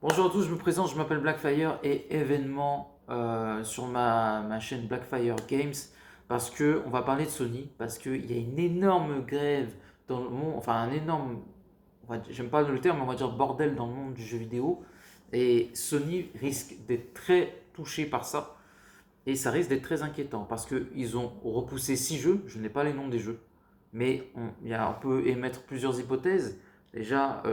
Bonjour à tous, je me présente, je m'appelle Blackfire et événement sur ma chaîne Blackfire Games parce que on va parler de Sony, parce qu'il y a une énorme grève dans le monde, enfin un énorme, j'aime pas le terme, mais on va dire bordel dans le monde du jeu vidéo, et Sony risque d'être très touché par ça et ça risque d'être très inquiétant parce qu'ils ont repoussé 6 jeux, je n'ai pas les noms des jeux, mais on peut émettre plusieurs hypothèses. Déjà,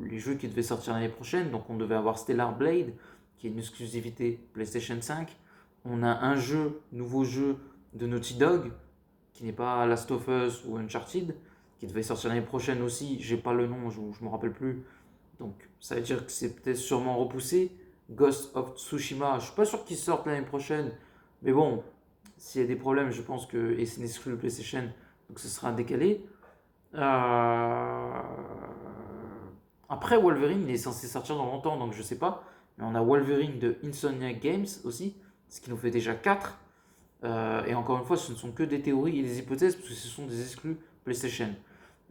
les jeux qui devaient sortir l'année prochaine, donc on devait avoir Stellar Blade, qui est une exclusivité PlayStation 5. On a un nouveau jeu de Naughty Dog, qui n'est pas Last of Us ou Uncharted, qui devait sortir l'année prochaine aussi. J'ai pas le nom, je me rappelle plus. Donc ça veut dire que c'est peut-être sûrement repoussé. Ghost of Tsushima, je suis pas sûr qu'il sorte l'année prochaine, mais bon, s'il y a des problèmes, je pense que et c'est une exclu PlayStation, donc ce sera décalé. Euh, Après, Wolverine, il est censé sortir dans longtemps, donc je sais pas. Mais on a Wolverine de Insomniac Games aussi, ce qui nous fait déjà 4. Et encore une fois, ce ne sont que des théories et des hypothèses, parce que ce sont des exclus PlayStation.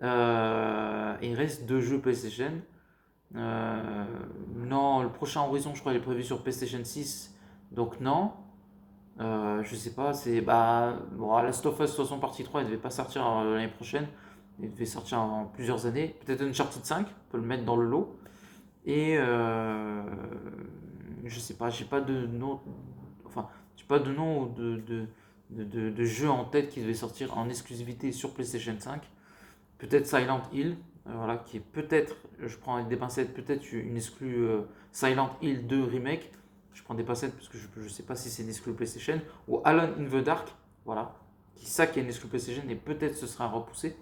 Il reste 2 jeux PlayStation. Non, le prochain Horizon, je crois, il est prévu sur PlayStation 6, donc non. Je sais pas, c'est bon, Last of Us 60 partie 3, il devait pas sortir l'année prochaine, il devait sortir en plusieurs années. Peut-être Uncharted 5, on peut le mettre dans le lot. Et je sais pas, j'ai pas de nom, enfin, j'ai pas de nom de jeu en tête qui devait sortir en exclusivité sur PlayStation 5. Peut-être Silent Hill, voilà, qui est peut-être, je prends avec des pincettes, peut-être une exclue Silent Hill 2 Remake. Je prends des pincettes parce que je sais pas si c'est une exclue PlayStation. Ou Alone in the Dark, voilà, qui est une exclue PlayStation et peut-être ce sera repoussé.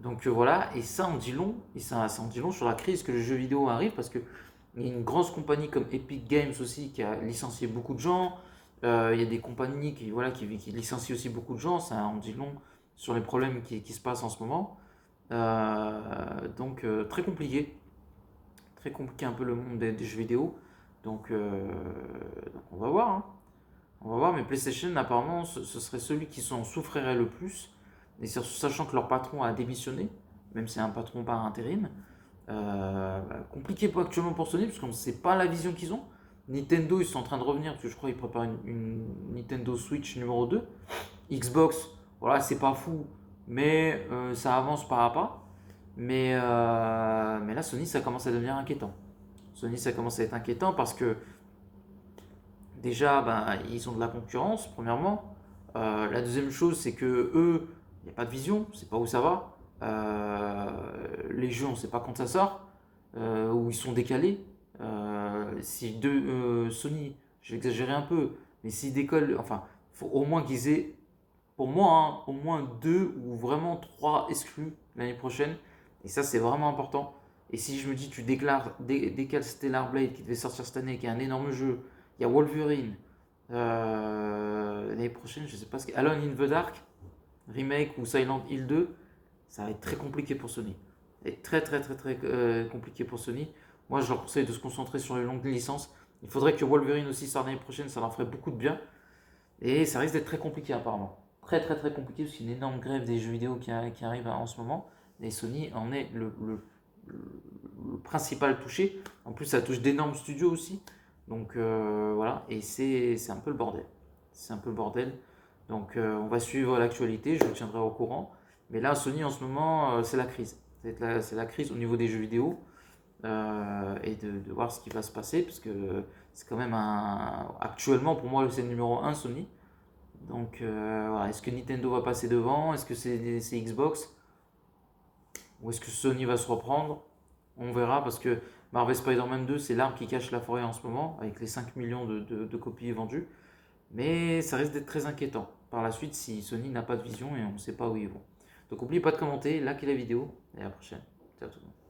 Donc voilà, et ça en dit long, et ça en dit long sur la crise que le jeu vidéo arrive parce que il y a une grosse compagnie comme Epic Games aussi qui a licencié beaucoup de gens. Il y a des compagnies qui licencient aussi beaucoup de gens. Ça en dit long sur les problèmes qui se passent en ce moment. Très compliqué un peu le monde des jeux vidéo. Donc on va voir, hein. On va voir, mais PlayStation apparemment ce serait celui qui en souffrirait le plus, et sachant que leur patron a démissionné, même si c'est un patron par intérim. Compliqué actuellement pour Sony parce qu'on ne sait pas la vision qu'ils ont. Nintendo, ils sont en train de revenir parce que je crois qu'ils préparent une Nintendo Switch numéro 2. Xbox, voilà, c'est pas fou, mais ça avance pas à pas. Mais là, Sony, ça commence à devenir inquiétant. Sony, ça commence à être inquiétant parce que déjà, ben, ils ont de la concurrence, premièrement. La deuxième chose, c'est que eux, il n'y a pas de vision, on sait pas où ça va. Les jeux, on ne sait pas quand ça sort, ou ils sont décalés. Si Sony, j'ai exagéré un peu, mais s'ils décollent, enfin, il faut au moins qu'ils aient, pour moi, hein, au moins 2 ou vraiment 3 exclus l'année prochaine. Et ça, c'est vraiment important. Et si je me dis, tu décales Stellar Blade qui devait sortir cette année, qui est un énorme jeu, il y a Wolverine. L'année prochaine, je sais pas ce que. Alone in the Dark, remake ou Silent Hill 2, ça va être très compliqué pour Sony. Ça va être très très très très compliqué pour Sony. Moi, je leur conseille de se concentrer sur les longues licences. Il faudrait que Wolverine aussi sorte l'année prochaine, ça leur ferait beaucoup de bien. Et ça risque d'être très compliqué apparemment. Très très très compliqué parce qu'il y a une énorme grève des jeux vidéo qui arrive en ce moment. Et Sony en est le principal touché. En plus, ça touche d'énormes studios aussi. Donc voilà, et c'est un peu le bordel. C'est un peu le bordel. Donc on va suivre l'actualité, je vous tiendrai au courant. Mais là, Sony en ce moment, c'est la crise. C'est la crise au niveau des jeux vidéo. Et de voir ce qui va se passer, parce que c'est quand même actuellement, pour moi, c'est le numéro 1 Sony. Donc voilà, est-ce que Nintendo va passer devant? Est-ce que c'est Xbox? Ou est-ce que Sony va se reprendre? On verra parce que Marvel Spider-Man 2, c'est l'arbre qui cache la forêt en ce moment, avec les 5 millions de copies vendues. Mais ça risque d'être très inquiétant par la suite si Sony n'a pas de vision et on ne sait pas où ils vont. Donc n'oubliez pas de commenter, likez la vidéo et à la prochaine. Ciao tout le monde.